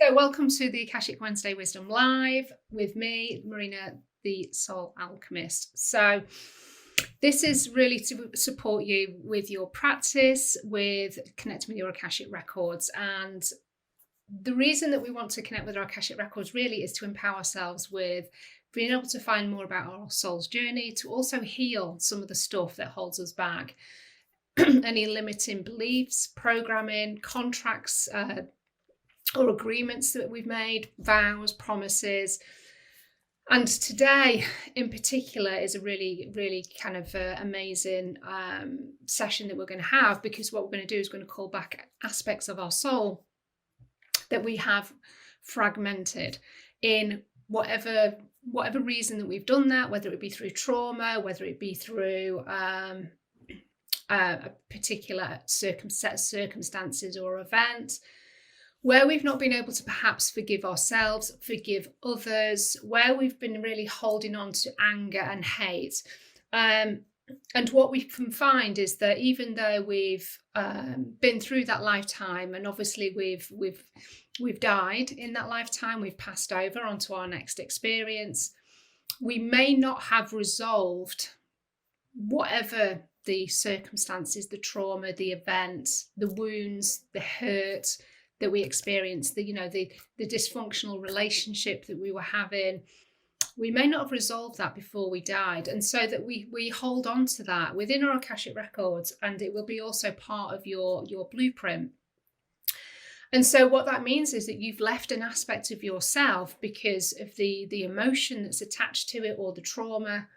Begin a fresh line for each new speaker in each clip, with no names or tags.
So welcome to the Akashic Wednesday Wisdom Live with me, Marina, the Soul Alchemist. So this is really to support you with your practice, with connecting with your Akashic Records. And the reason that we want to connect with our Akashic Records really is to empower ourselves with being able to find more about our soul's journey, to also heal some of the stuff that holds us back. Any limiting beliefs, programming, contracts, or agreements that we've made, vows, promises. And today in particular is a really, really kind of amazing session that we're going to have, because what we're going to do is going to call back aspects of our soul that we have fragmented in whatever reason that we've done that, whether it be through trauma, whether it be through a particular set of circumstances or event, where we've not been able to perhaps forgive ourselves, forgive others, where we've been really holding on to anger and hate. And what we can find is that even though we've been through that lifetime, and obviously we've died in that lifetime, we've passed over onto our next experience, we may not have resolved whatever the circumstances, the trauma, the event, the wounds, the hurt that we experienced, the dysfunctional relationship that we were having. We may not have resolved that before we died. And so that we hold on to that within our Akashic Records, and it will be also part of your blueprint. And so what that means is that you've left an aspect of yourself because of the emotion that's attached to it, or the trauma.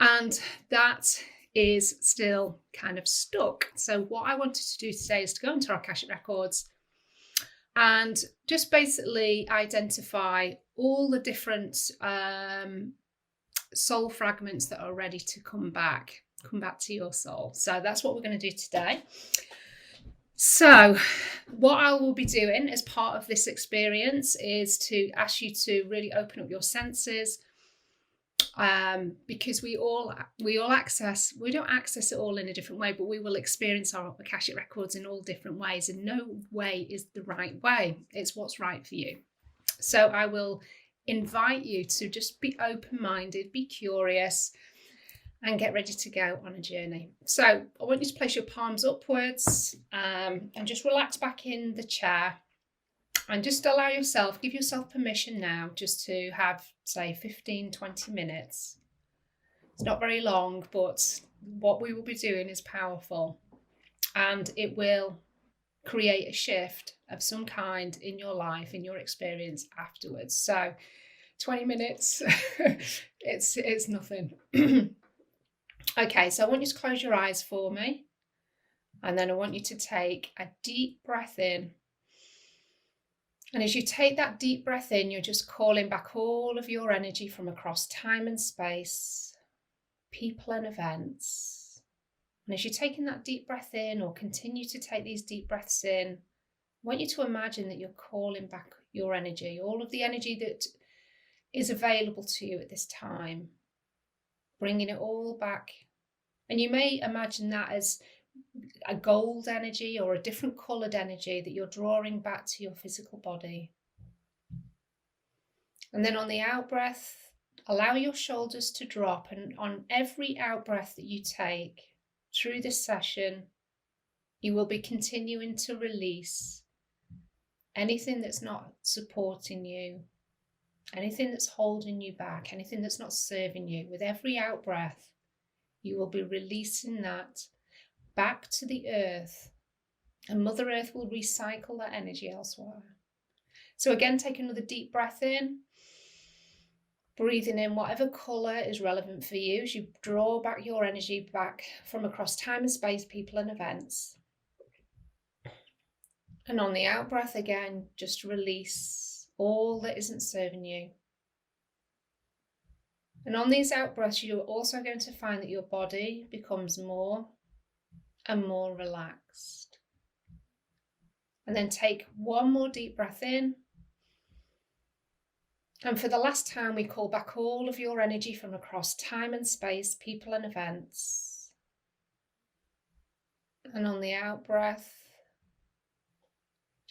And that is still kind of stuck. So what I wanted to do today is to go into our Akashic Records and just basically identify all the different soul fragments that are ready to come back to your soul. So that's what we're going to do today. So what I will be doing as part of this experience is to ask you to really open up your senses, because we don't access it all in a different way, but we will experience our Akashic Records in all different ways, and no way is the right way. It's what's right for you. So I will invite you to just be open-minded, be curious, and get ready to go on a journey. So I want you to place your palms upwards and just relax back in the chair. And just give yourself permission now just to have, say, 15-20 minutes. It's not very long, but what we will be doing is powerful. And it will create a shift of some kind in your life, in your experience afterwards. So 20 minutes, it's nothing. Okay, so I want you to close your eyes for me. And then I want you to take a deep breath in. And as you take that deep breath in, you're just calling back all of your energy from across time and space, people and events. And as you're taking that deep breath in, or continue to take these deep breaths in, I want you to imagine that you're calling back your energy, all of the energy that is available to you at this time, bringing it all back. And you may imagine that as a gold energy or a different coloured energy that you're drawing back to your physical body. And then on the out breath, allow your shoulders to drop, and on every out breath that you take through this session, you will be continuing to release anything that's not supporting you, anything that's holding you back, anything that's not serving you. With every out breath, you will be releasing that back to the earth, and Mother Earth will recycle that energy elsewhere. So again, take another deep breath in, breathing in whatever colour is relevant for you as you draw back your energy back from across time and space, people and events. And on the out breath again, just release all that isn't serving you. And on these out breaths, you're also going to find that your body becomes more and more relaxed. And then take one more deep breath in. And for the last time, we call back all of your energy from across time and space, people and events. And on the out breath,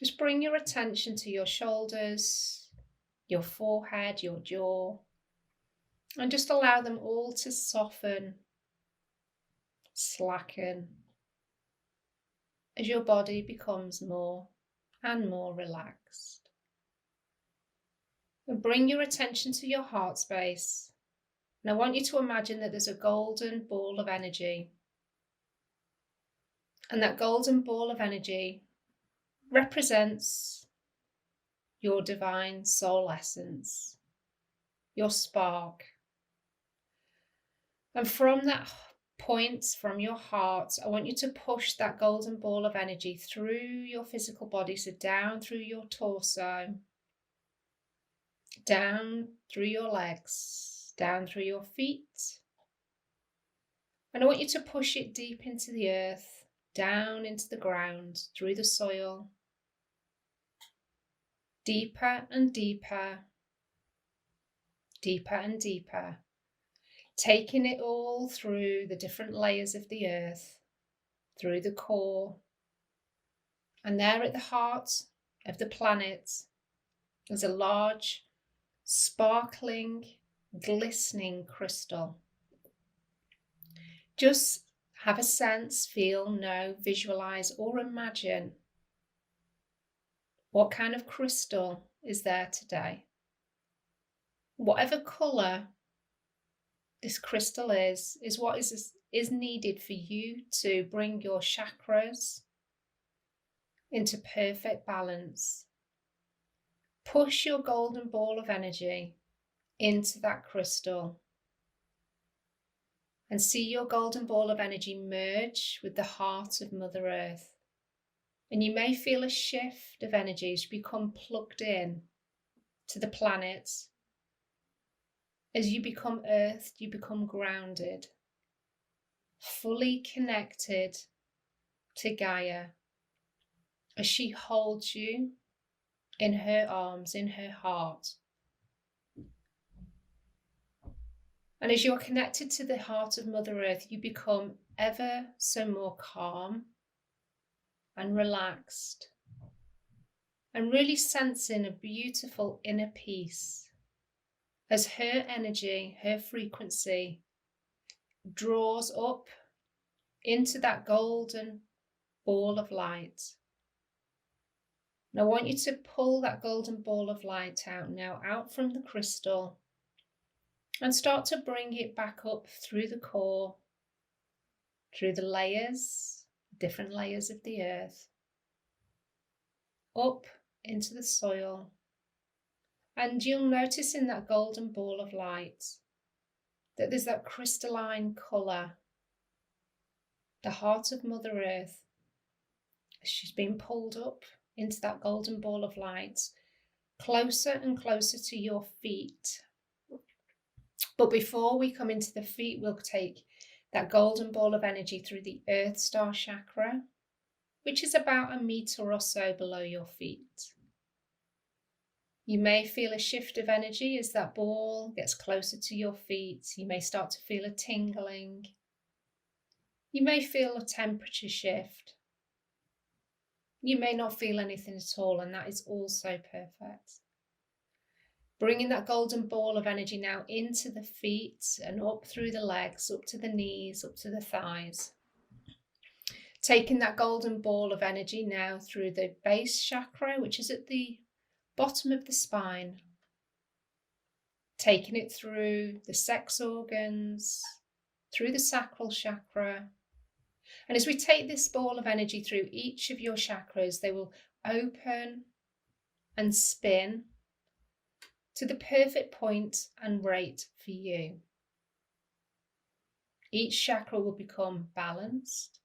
Just bring your attention to your shoulders, your forehead, your jaw, and just allow them all to soften, slacken, as your body becomes more and more relaxed. And bring your attention to your heart space. And I want you to imagine that there's a golden ball of energy. And that golden ball of energy represents your divine soul essence, your spark. And from that point, from your heart, I want you to push that golden ball of energy through your physical body, so down through your torso, down through your legs, down through your feet. And I want you to push it deep into the earth, down into the ground, through the soil, deeper and deeper, deeper and deeper, taking it all through the different layers of the earth, through the core. And there at the heart of the planet, there's a large, sparkling, glistening crystal. Just have a sense, feel, know, visualize, or imagine what kind of crystal is there today. Whatever colour this crystal is what is needed for you to bring your chakras into perfect balance. Push your golden ball of energy into that crystal and see your golden ball of energy merge with the heart of Mother Earth. And you may feel a shift of energy as you become plugged in to the planet. As you become earthed, you become grounded, fully connected to Gaia, as she holds you in her arms, in her heart. And as you're connected to the heart of Mother Earth, you become ever so more calm and relaxed, and really sensing a beautiful inner peace as her energy, her frequency draws up into that golden ball of light. And I want you to pull that golden ball of light out now, out from the crystal, and start to bring it back up through the core, through the layers, different layers of the earth, up into the soil. And you'll notice in that golden ball of light that there's that crystalline colour, the heart of Mother Earth. She's been pulled up into that golden ball of light, closer and closer to your feet. But before we come into the feet, we'll take that golden ball of energy through the Earth Star Chakra, which is about 1 meter or so below your feet. You may feel a shift of energy as that ball gets closer to your feet. You may start to feel a tingling. You may feel a temperature shift. You may not feel anything at all, and that is also perfect. Bringing that golden ball of energy now into the feet and up through the legs, up to the knees, up to the thighs. Taking that golden ball of energy now through the base chakra, which is at the bottom of the spine. Taking it through the sex organs, through the sacral chakra. And as we take this ball of energy through each of your chakras, they will open and spin to the perfect point and rate for you. Each chakra will become balanced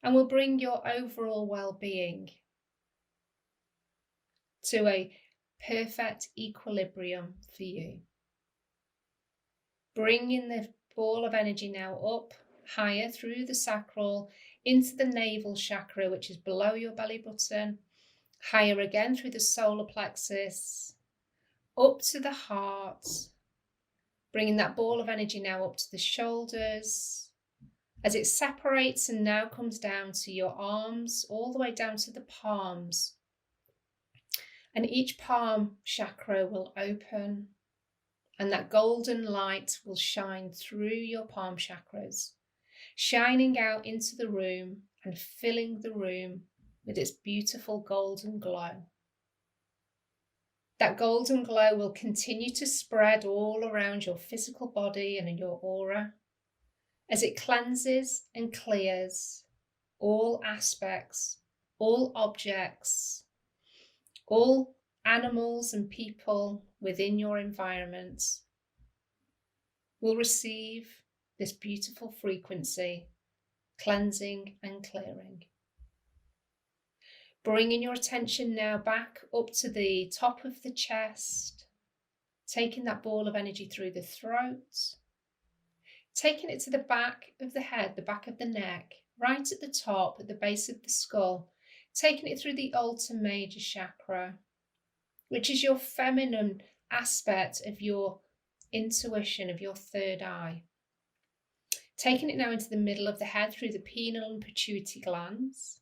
and will bring your overall well-being to a perfect equilibrium for you. Bringing the ball of energy now up higher through the sacral into the navel chakra, which is below your belly button, higher again through the solar plexus, up to the heart, bringing that ball of energy now up to the shoulders, as it separates and now comes down to your arms, all the way down to the palms. And each palm chakra will open, and that golden light will shine through your palm chakras, shining out into the room and filling the room with its beautiful golden glow. That golden glow will continue to spread all around your physical body and in your aura as it cleanses and clears all aspects, all objects, all animals and people within your environment will receive this beautiful frequency, cleansing and clearing. Bringing your attention now back up to the top of the chest, taking that ball of energy through the throat, taking it to the back of the head, the back of the neck, right at the top, at the base of the skull, taking it through the Ultra Major Chakra, which is your feminine aspect of your intuition, of your third eye. Taking it now into the middle of the head through the pineal and pituitary glands,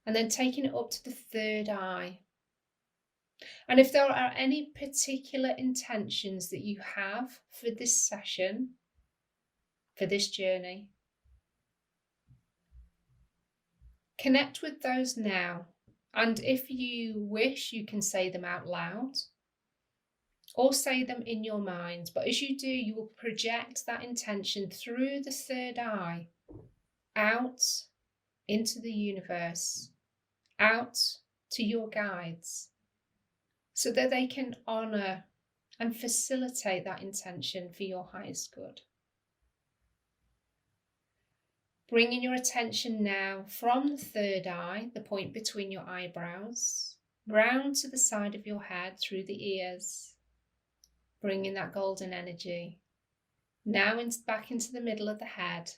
and then taking it up to the third eye. And if there are any particular intentions that you have for this session, for this journey, connect with those now. And if you wish, you can say them out loud or say them in your mind. But as you do, you will project that intention through the third eye out into the universe, out to your guides, so that they can honour and facilitate that intention for your highest good. Bringing your attention now from the third eye, the point between your eyebrows, round to the side of your head through the ears, bringing that golden energy now back into the middle of the head,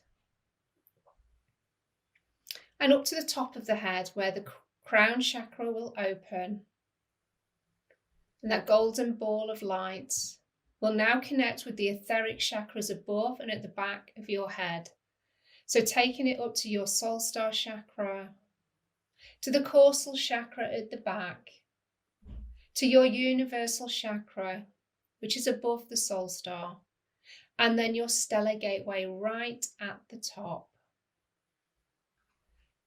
and up to the top of the head where the crown chakra will open, and that golden ball of light will now connect with the etheric chakras above and at the back of your head. So taking it up to your soul star chakra, to the causal chakra at the back, to your universal chakra, which is above the soul star, and then your stellar gateway right at the top.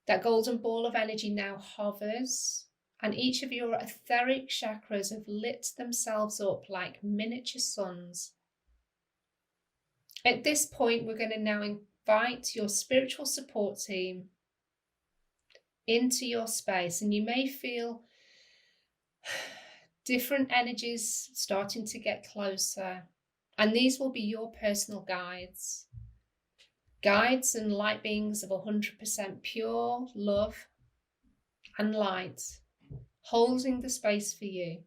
That golden ball of energy now hovers, and each of your etheric chakras have lit themselves up like miniature suns. At this point, we're going to now invite your spiritual support team into your space, and you may feel different energies starting to get closer, and these will be your personal guides and light beings of 100% pure love and light, holding the space for you.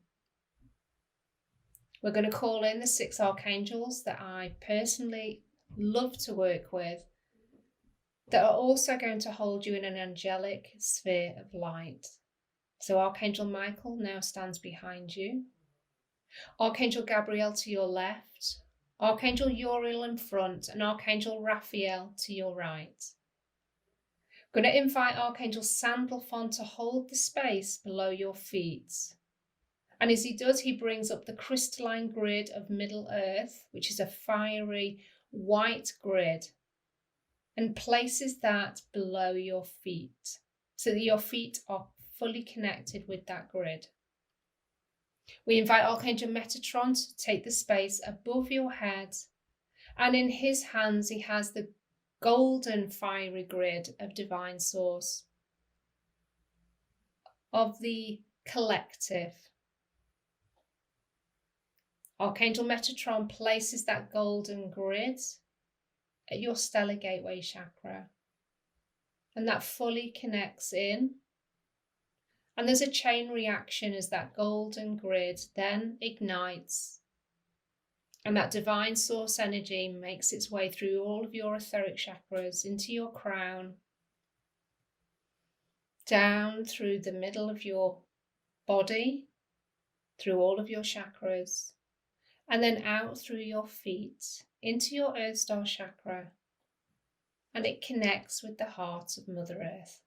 We're going to call in the 6 archangels that I personally love to work with, that are also going to hold you in an angelic sphere of light. So Archangel Michael now stands behind you, Archangel Gabriel to your left, Archangel Uriel in front, and Archangel Raphael to your right. I'm going to invite Archangel Sandalphon to hold the space below your feet. And as he does, he brings up the crystalline grid of Middle Earth, which is a fiery white grid, and places that below your feet, so that your feet are fully connected with that grid. We invite Archangel Metatron to take the space above your head, and in his hands he has the golden fiery grid of divine source, of the collective. Archangel Metatron places that golden grid at your stellar gateway chakra, and that fully connects in. And there's a chain reaction as that golden grid then ignites, and that divine source energy makes its way through all of your etheric chakras into your crown, down through the middle of your body, through all of your chakras, and then out through your feet into your Earth Star chakra, and it connects with the heart of Mother Earth.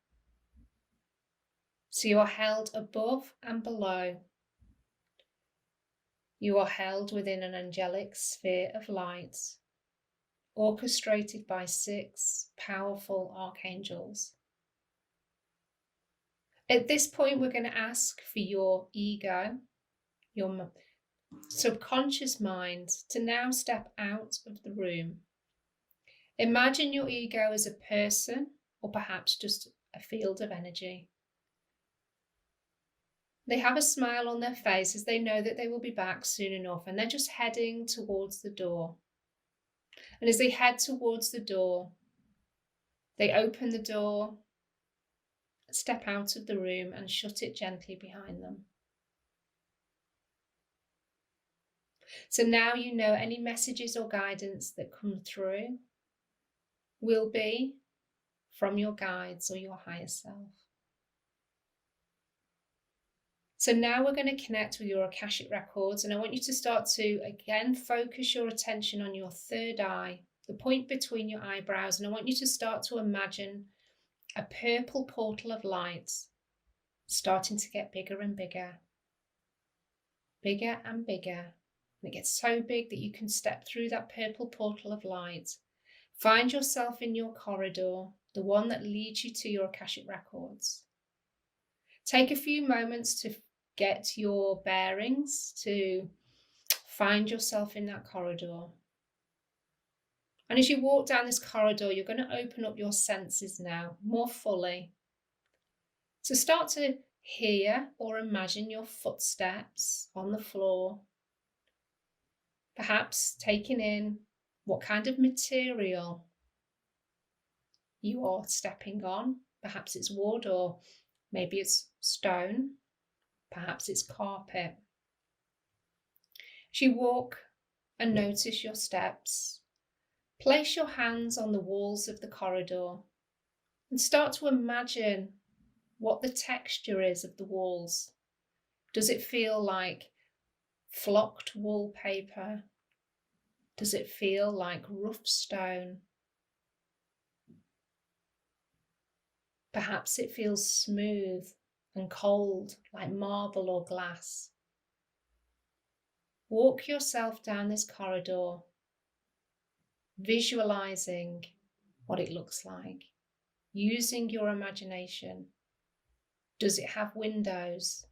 So you are held above and below. You are held within an angelic sphere of light, orchestrated by 6 powerful archangels. At this point, we're going to ask for your ego, your subconscious mind, to now step out of the room. Imagine your ego as a person, or perhaps just a field of energy. They have a smile on their face as they know that they will be back soon enough, and they're just heading towards the door. And as they head towards the door, they open the door, step out of the room, and shut it gently behind them. So now you know any messages or guidance that come through will be from your guides or your higher self. So now we're going to connect with your Akashic Records, and I want you to start to again focus your attention on your third eye, the point between your eyebrows, and I want you to start to imagine a purple portal of light starting to get bigger and bigger, bigger and bigger. And it gets so big that you can step through that purple portal of light. Find yourself in your corridor, the one that leads you to your Akashic Records. Take a few moments to get your bearings, to find yourself in that corridor. And as you walk down this corridor, you're going to open up your senses now more fully. So start to hear or imagine your footsteps on the floor. Perhaps taking in what kind of material you are stepping on. Perhaps it's wood, or maybe it's stone. Perhaps it's carpet. As you walk and notice your steps, place your hands on the walls of the corridor and start to imagine what the texture is of the walls. Does it feel like flocked wallpaper? Does it feel like rough stone? Perhaps it feels smooth and cold, like marble or glass. Walk yourself down this corridor, visualizing what it looks like, using your imagination. Does it have windows?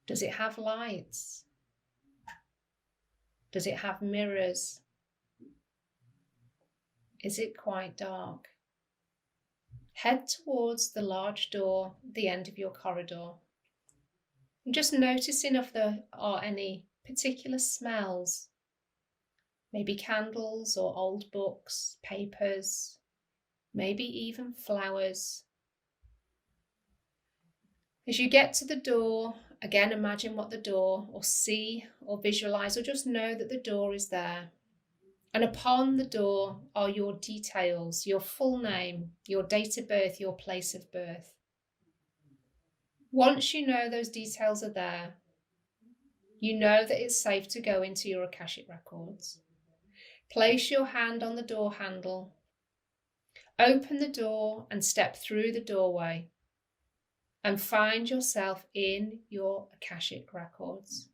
Does it have lights? Does it have mirrors? Is it quite dark? Head towards the large door at the end of your corridor. And just noticing if there are any particular smells, maybe candles or old books, papers, maybe even flowers. As you get to the door, again imagine what the door, or see or visualize, or just know that the door is there. And upon the door are your details, your full name, your date of birth, your place of birth. Once you know those details are there, you know that it's safe to go into your Akashic Records. Place your hand on the door handle, open the door and step through the doorway, and find yourself in your Akashic Records.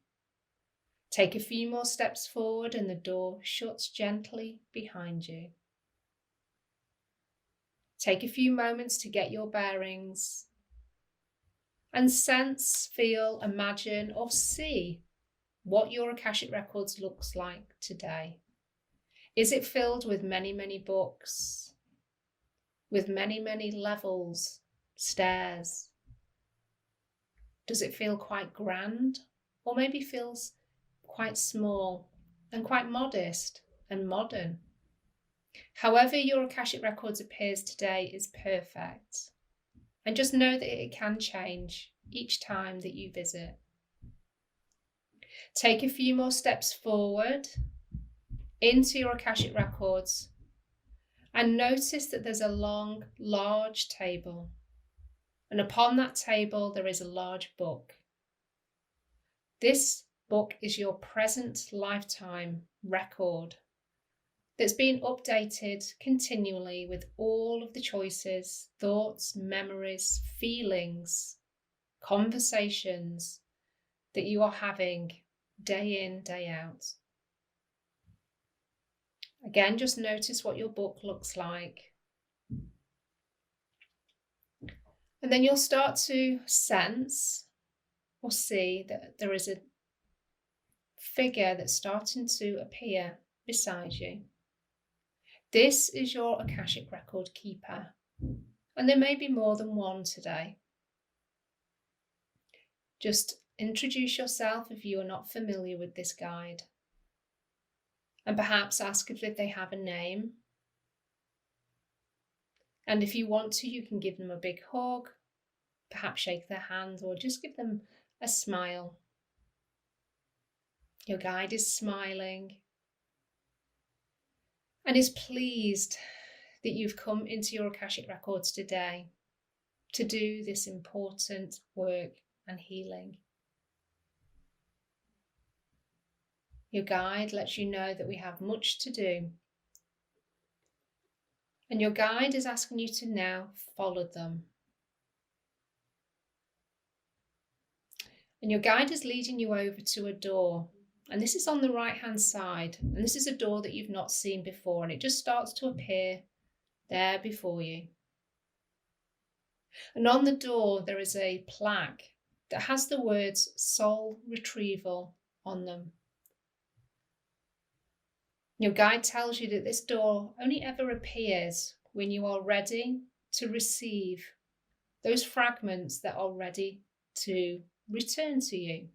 Take a few more steps forward and the door shuts gently behind you. Take a few moments to get your bearings and sense, feel, imagine or see what your Akashic Records looks like today. Is it filled with many, many books, with many, many levels, stairs? Does it feel quite grand, or maybe feels quite small and quite modest and modern? However your Akashic Records appears today is perfect. And just know that it can change each time that you visit. Take a few more steps forward into your Akashic Records and notice that there's a long, large table. And upon that table, there is a large book. This book is your present lifetime record, that's been updated continually with all of the choices, thoughts, memories, feelings, conversations that you are having day in, day out. Again, just notice what your book looks like. And then you'll start to sense or see that there is a figure that's starting to appear beside you. This is your Akashic Record keeper, and there may be more than one today. Just introduce yourself if you are not familiar with this guide, and perhaps ask if they have a name. And if you want to, you can give them a big hug, perhaps shake their hand, or just give them a smile. Your guide is smiling and is pleased that you've come into your Akashic Records today to do this important work and healing. Your guide lets you know that we have much to do. And your guide is asking you to now follow them. And your guide is leading you over to a door. And this is on the right-hand side. And this is a door that you've not seen before. And it just starts to appear there before you. And on the door, there is a plaque that has the words soul retrieval on them. Your guide tells you that this door only ever appears when you are ready to receive those fragments that are ready to return to you.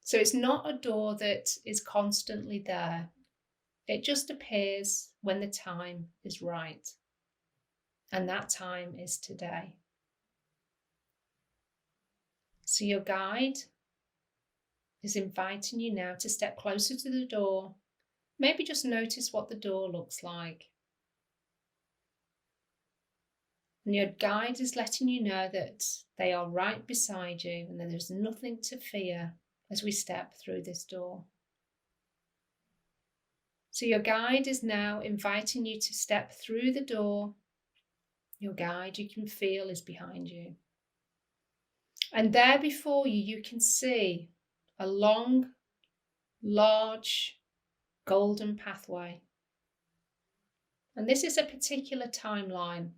So it's not a door that is constantly there. It just appears when the time is right. And that time is today. So your guide is inviting you now to step closer to the door. Maybe just notice what the door looks like. And your guide is letting you know that they are right beside you and that there's nothing to fear as we step through this door. So your guide is now inviting you to step through the door. Your guide, you can feel, is behind you. And there before you, you can see a long, large, golden pathway. And this is a particular timeline.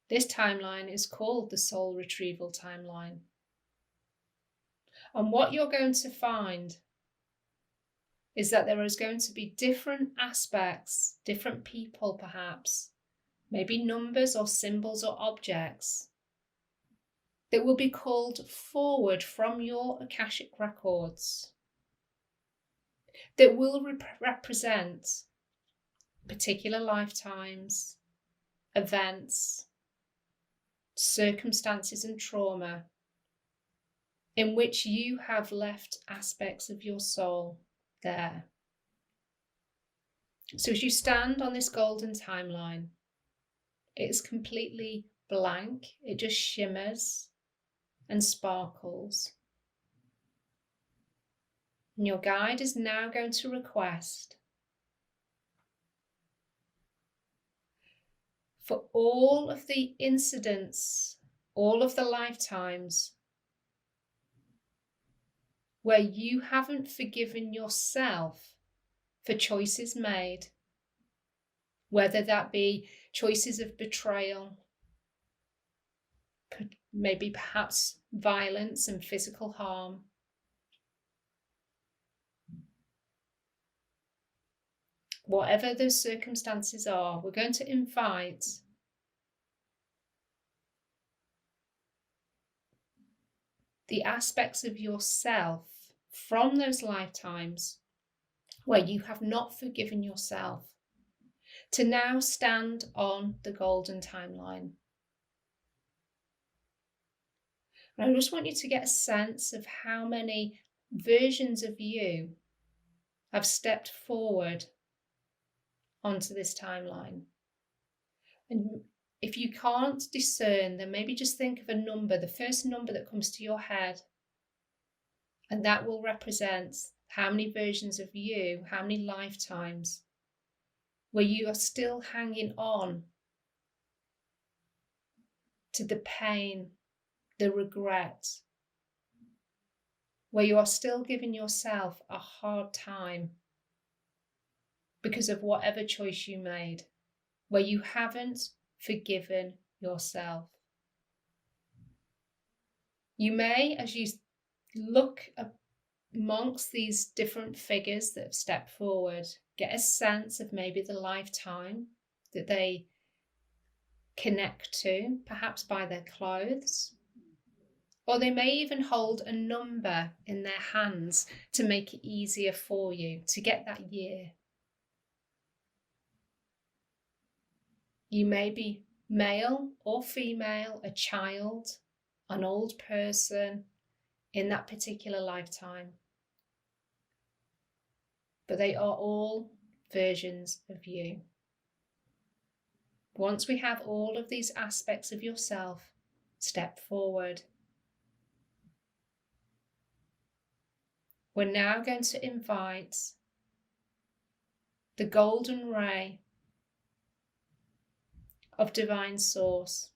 This timeline is called the soul retrieval timeline. And what you're going to find is that there is going to be different aspects, different people perhaps, maybe numbers or symbols or objects that will be called forward from your Akashic Records that will represent particular lifetimes, events, circumstances and trauma in which you have left aspects of your soul there. So as you stand on this golden timeline, it's completely blank. It just shimmers and sparkles. And your guide is now going to request for all of the incidents, all of the lifetimes where you haven't forgiven yourself for choices made, whether that be choices of betrayal, maybe perhaps violence and physical harm, whatever those circumstances are, we're going to invite the aspects of yourself from those lifetimes where you have not forgiven yourself to now stand on the golden timeline. And I just want you to get a sense of how many versions of you have stepped forward onto this timeline. And if you can't discern, then maybe just think of a number, the first number that comes to your head, and that will represent How many versions of you, how many lifetimes where you are still hanging on to the pain, the regret, where you are still giving yourself a hard time because of whatever choice you made, where you haven't forgiven yourself. You may, as you look amongst these different figures that have stepped forward, get a sense of maybe the lifetime that they connect to, perhaps by their clothes, or they may even hold a number in their hands to make it easier for you to get that year. You may be male or female, a child, an old person in that particular lifetime. But they are all versions of you. Once we have all of these aspects of yourself, step forward. We're now going to invite the golden ray of divine source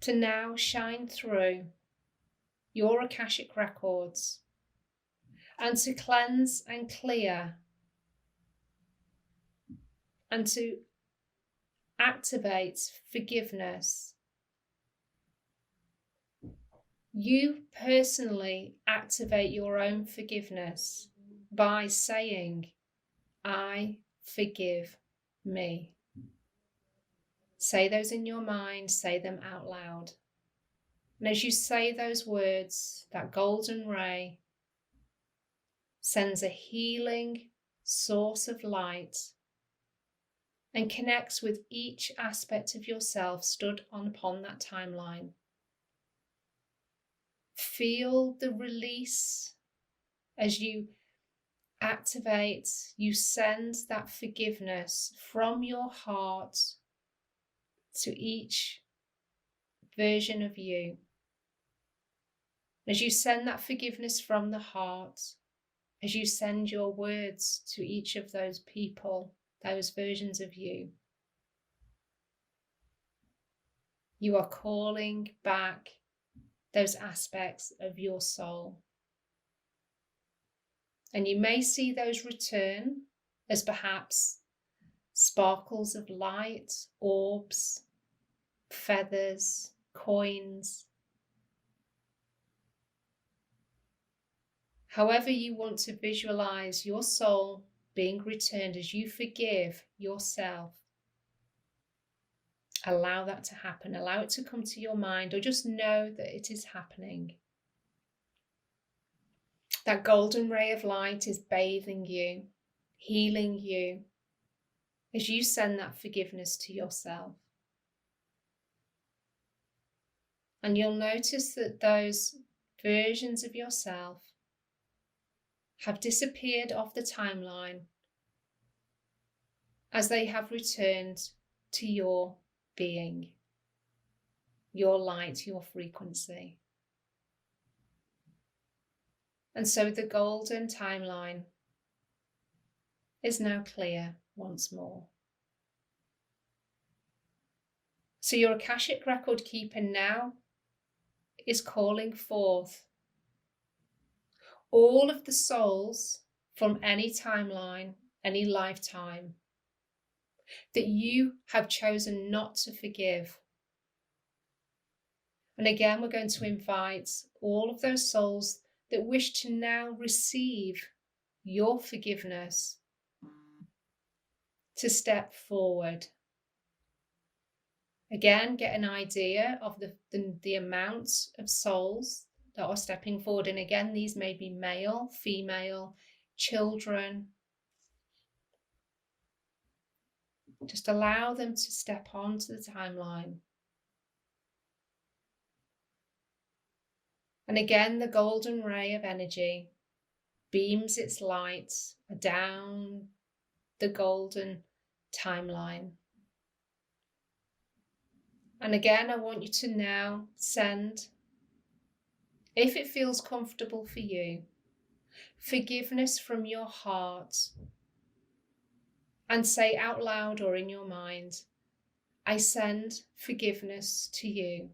to now shine through your Akashic records and to cleanse and clear and to activate forgiveness. You personally activate your own forgiveness by saying, I forgive me. Say those in your mind, say them out loud. And as you say those words, that golden ray sends a healing source of light and connects with each aspect of yourself stood upon that timeline. Feel the release as you activate, you send that forgiveness from your heart to each version of you. As you send that forgiveness from the heart, as you send your words to each of those people, those versions of you, you are calling back those aspects of your soul. And you may see those return as perhaps sparkles of light, orbs, feathers, coins. However you want to visualize your soul being returned as you forgive yourself, allow that to happen. Allow it to come to your mind, or just know that it is happening. That golden ray of light is bathing you, healing you, as you send that forgiveness to yourself. And you'll notice that those versions of yourself have disappeared off the timeline as they have returned to your being, your light, your frequency. And so the golden timeline is now clear once more. So your Akashic Record keeper now is calling forth all of the souls from any timeline, any lifetime that you have chosen not to forgive. And again, we're going to invite all of those souls that wish to now receive your forgiveness to step forward. Again, get an idea of the amounts of souls that are stepping forward. And again, these may be male, female, children. Just allow them to step onto the timeline. And again, the golden ray of energy beams its light down the golden timeline. And again, I want you to now send, if it feels comfortable for you, forgiveness from your heart, and say out loud or in your mind, I send forgiveness to you.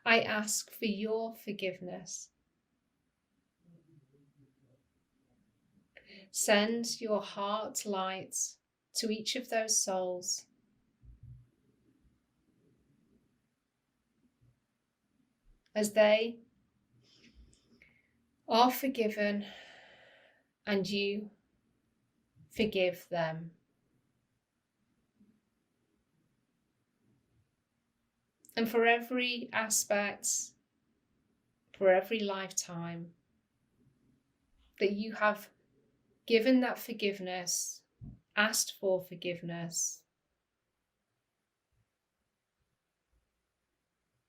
I ask for your forgiveness. Send your heart light to each of those souls. As they are forgiven and you forgive them. And for every aspect, for every lifetime that you have given that forgiveness, asked for forgiveness,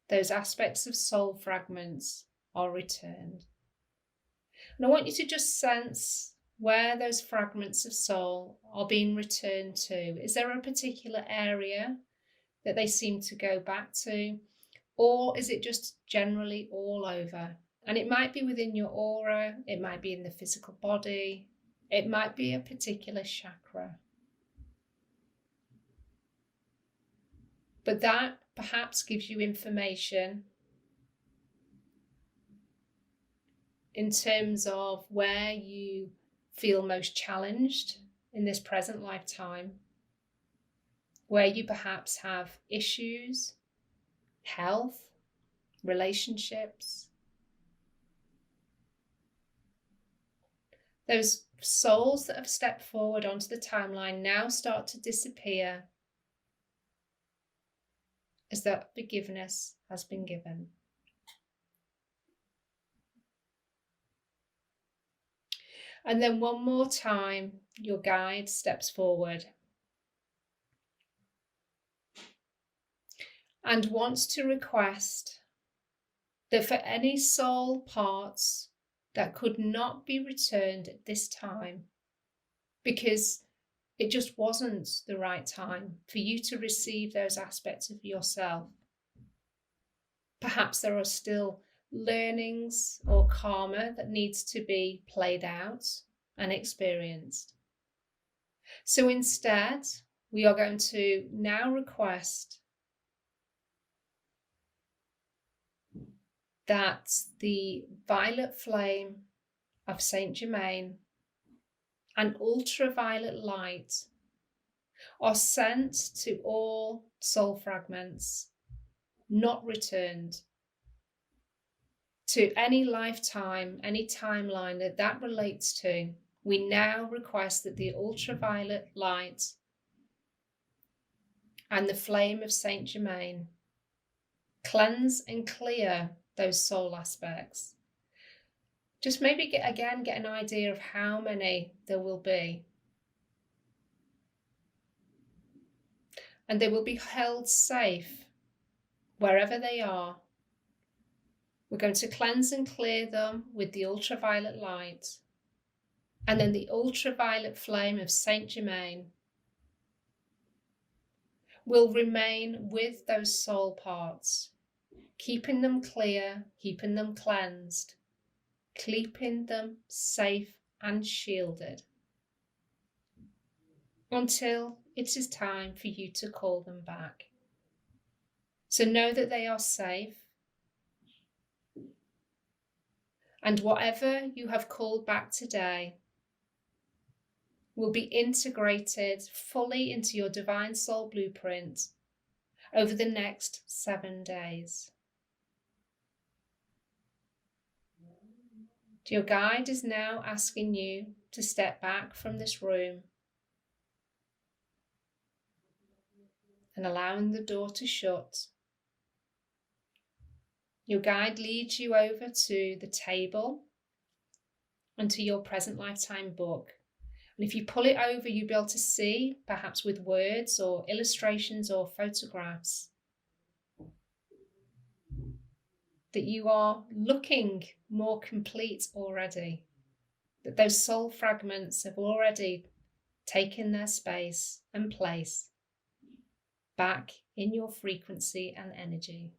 those aspects of soul fragments are returned. And I want you to just sense where those fragments of soul are being returned to. Is there a particular area that they seem to go back to? Or is it just generally all over? And it might be within your aura, it might be in the physical body, it might be a particular chakra. But that perhaps gives you information in terms of where you feel most challenged in this present lifetime, where you perhaps have issues, health, relationships. Those souls that have stepped forward onto the timeline now start to disappear as that forgiveness has been given. And then one more time, your guide steps forward and wants to request that for any soul parts that could not be returned at this time, because it just wasn't the right time for you to receive those aspects of yourself. Perhaps there are still learnings or karma that needs to be played out and experienced. So instead, we are going to now request that the violet flame of Saint Germain and ultraviolet light are sent to all soul fragments not returned, to any lifetime, any timeline that relates to. We now request that the ultraviolet light and the flame of Saint Germain cleanse and clear those soul aspects. Just maybe get an idea of how many there will be. And they will be held safe wherever they are. We're going to cleanse and clear them with the ultraviolet light. And then the ultraviolet flame of Saint Germain will remain with those soul parts, keeping them clear, keeping them cleansed, keeping them safe and shielded until it is time for you to call them back. So know that they are safe, and whatever you have called back today will be integrated fully into your divine soul blueprint over the next 7 days. Your guide is now asking you to step back from this room and allowing the door to shut. Your guide leads you over to the table and to your present lifetime book. And if you pull it over, you'll be able to see, perhaps with words or illustrations or photographs, that you are looking more complete already, that those soul fragments have already taken their space and place back in your frequency and energy.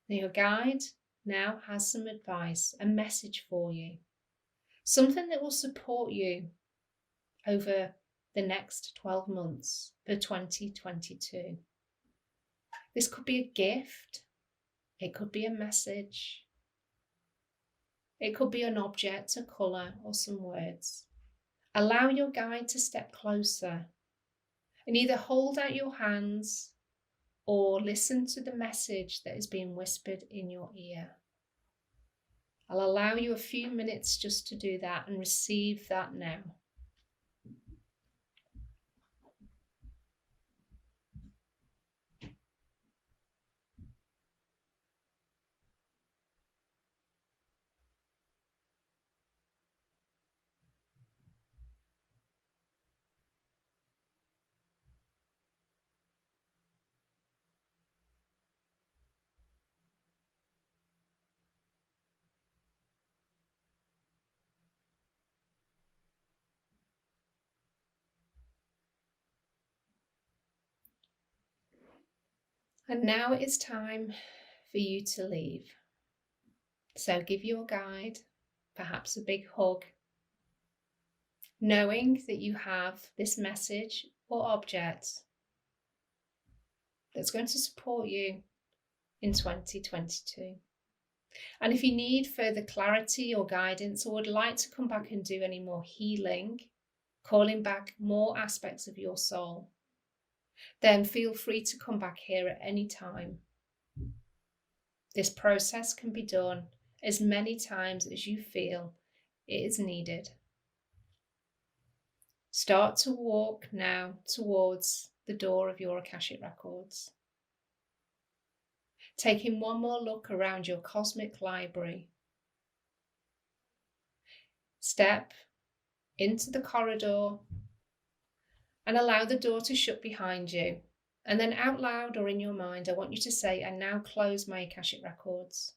Now your guide now has some advice, a message for you, something that will support you over the next 12 months for 2022. This could be a gift, it could be a message, it could be an object, a colour, or some words. Allow your guide to step closer and either hold out your hands or listen to the message that is being whispered in your ear. I'll allow you a few minutes just to do that and receive that now. And now it is time for you to leave. So give your guide perhaps a big hug, knowing that you have this message or object that's going to support you in 2022. And if you need further clarity or guidance, or would like to come back and do any more healing, calling back more aspects of your soul, then feel free to come back here at any time. This process can be done as many times as you feel it is needed. Start to walk now towards the door of your Akashic Records. Taking one more look around your cosmic library. Step into the corridor and allow the door to shut behind you. And then out loud or in your mind, I want you to say, I now close my Akashic Records.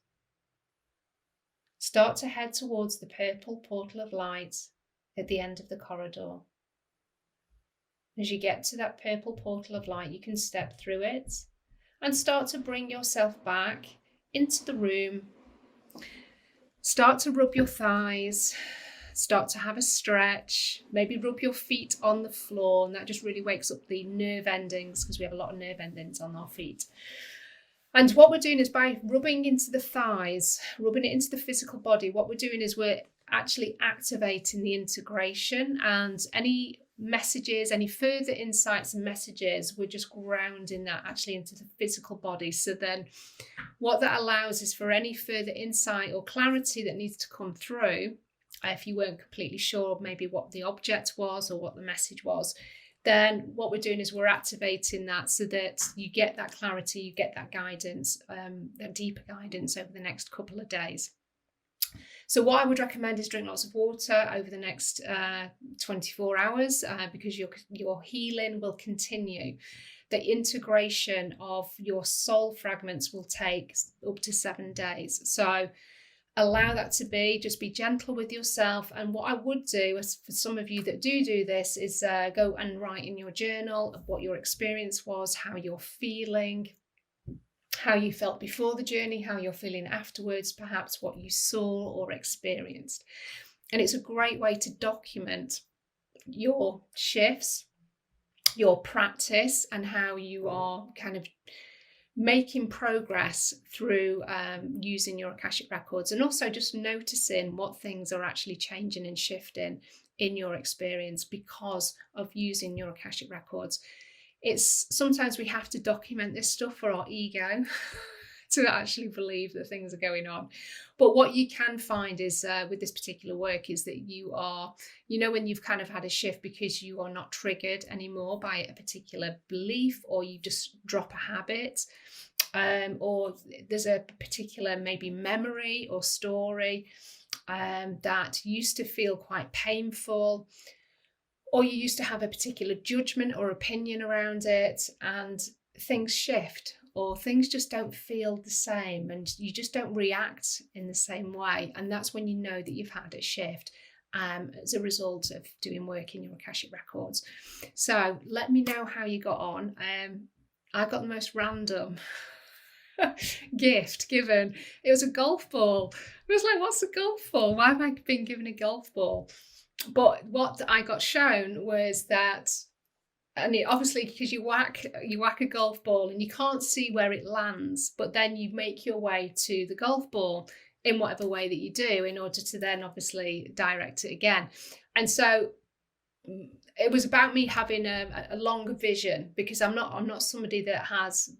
Start to head towards the purple portal of light at the end of the corridor. As you get to that purple portal of light, you can step through it and start to bring yourself back into the room. Start to rub your thighs. Start to have a stretch, maybe rub your feet on the floor, and that just really wakes up the nerve endings, because we have a lot of nerve endings on our feet. And what we're doing is, by rubbing into the thighs, rubbing it into the physical body, what we're doing is we're actually activating the integration, and any messages, any further insights and messages, we're just grounding that actually into the physical body. So then what that allows is for any further insight or clarity that needs to come through, if you weren't completely sure maybe what the object was or what the message was, then what we're doing is we're activating that so that you get that clarity, you get that guidance, that deeper guidance over the next couple of days. So what I would recommend is drink lots of water over the next 24 hours because your healing will continue. The integration of your soul fragments will take up to 7 days. So allow that to be, just be gentle with yourself. And what I would do, as for some of you that do this, is go and write in your journal of what your experience was, how you're feeling, how you felt before the journey, how you're feeling afterwards, perhaps what you saw or experienced. And it's a great way to document your shifts, your practice, and how you are kind of making progress through using your Akashic Records, and also just noticing what things are actually changing and shifting in your experience because of using your Akashic Records. It's sometimes we have to document this stuff for our ego to actually believe that things are going on. But what you can find is with this particular work is that you are, when you've kind of had a shift because you are not triggered anymore by a particular belief, or you just drop a habit, or there's a particular maybe memory or story that used to feel quite painful, or you used to have a particular judgment or opinion around it, and things shift, or things just don't feel the same, and you just don't react in the same way. And that's when you know that you've had a shift as a result of doing work in your Akashic Records. So let me know how you got on. I got the most random gift given. It was a golf ball. I was like, what's a golf ball? Why have I been given a golf ball? But what I got shown was that, and it, obviously, because you whack a golf ball and you can't see where it lands, but then you make your way to the golf ball in whatever way that you do in order to then obviously direct it again. And so it was about me having a longer vision, because I'm not somebody that has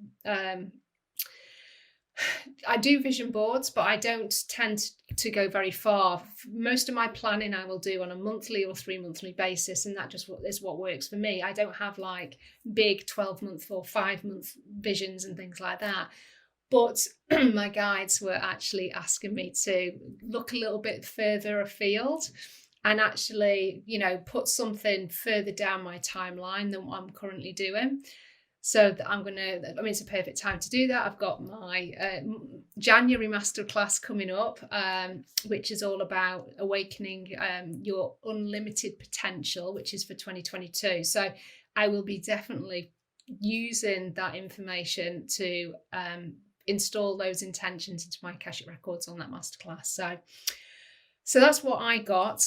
I do vision boards, but I don't tend to go very far. Most of my planning I will do on a monthly or 3-monthly basis, and that just is what works for me. I don't have like big 12-month or 5-month visions and things like that. But my guides were actually asking me to look a little bit further afield and actually, you know, put something further down my timeline than what I'm currently doing. So it's a perfect time to do that. I've got my January masterclass coming up, which is all about awakening your unlimited potential, which is for 2022. So I will be definitely using that information to install those intentions into my Akashic Records on that masterclass. So that's what I got.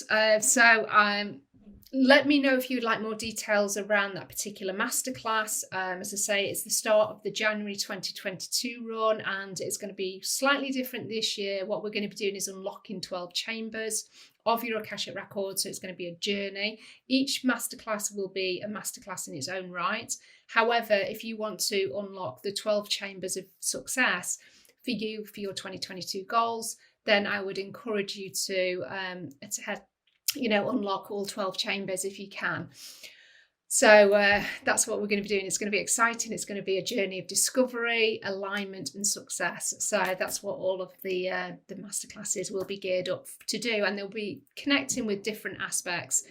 Let me know if you'd like more details around that particular masterclass. As I say, it's the start of the January 2022 run, and it's going to be slightly different this year. What we're going to be doing is unlocking 12 chambers of your Akashic Record. So it's going to be a journey. Each masterclass will be a masterclass in its own right. However, if you want to unlock the 12 chambers of success for you, for your 2022 goals, then I would encourage you to unlock all 12 chambers if you can. So that's what we're going to be doing. It's going to be exciting. It's going to be a journey of discovery, alignment, and success. So that's what all of the masterclasses will be geared up to do, and they'll be connecting with different aspects.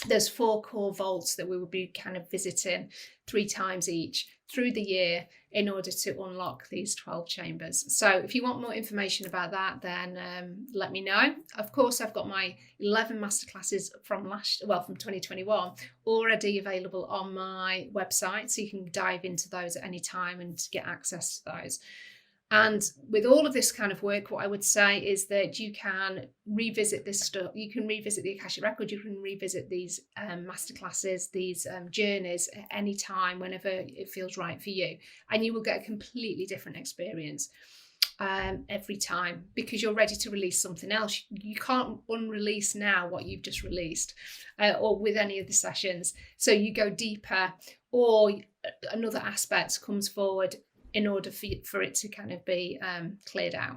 There's 4 core vaults that we will be kind of visiting 3 times each through the year in order to unlock these 12 chambers. So if you want more information about that, then let me know. Of course, I've got my 11 masterclasses from 2021 already available on my website, so you can dive into those at any time and get access to those. And with all of this kind of work, what I would say is that you can revisit this stuff. You can revisit the Akashic Record. You can revisit these masterclasses, these journeys at any time, whenever it feels right for you. And you will get a completely different experience every time, because you're ready to release something else. You can't unrelease now what you've just released or with any of the sessions. So you go deeper, or another aspect comes forward in order for it to kind of be cleared out.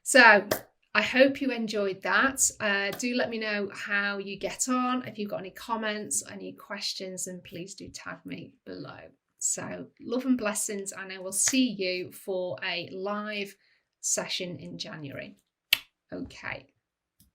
So I hope you enjoyed that. Do let me know how you get on. If you've got any comments, any questions, then please do tag me below. So love and blessings, and I will see you for a live session in January. Okay.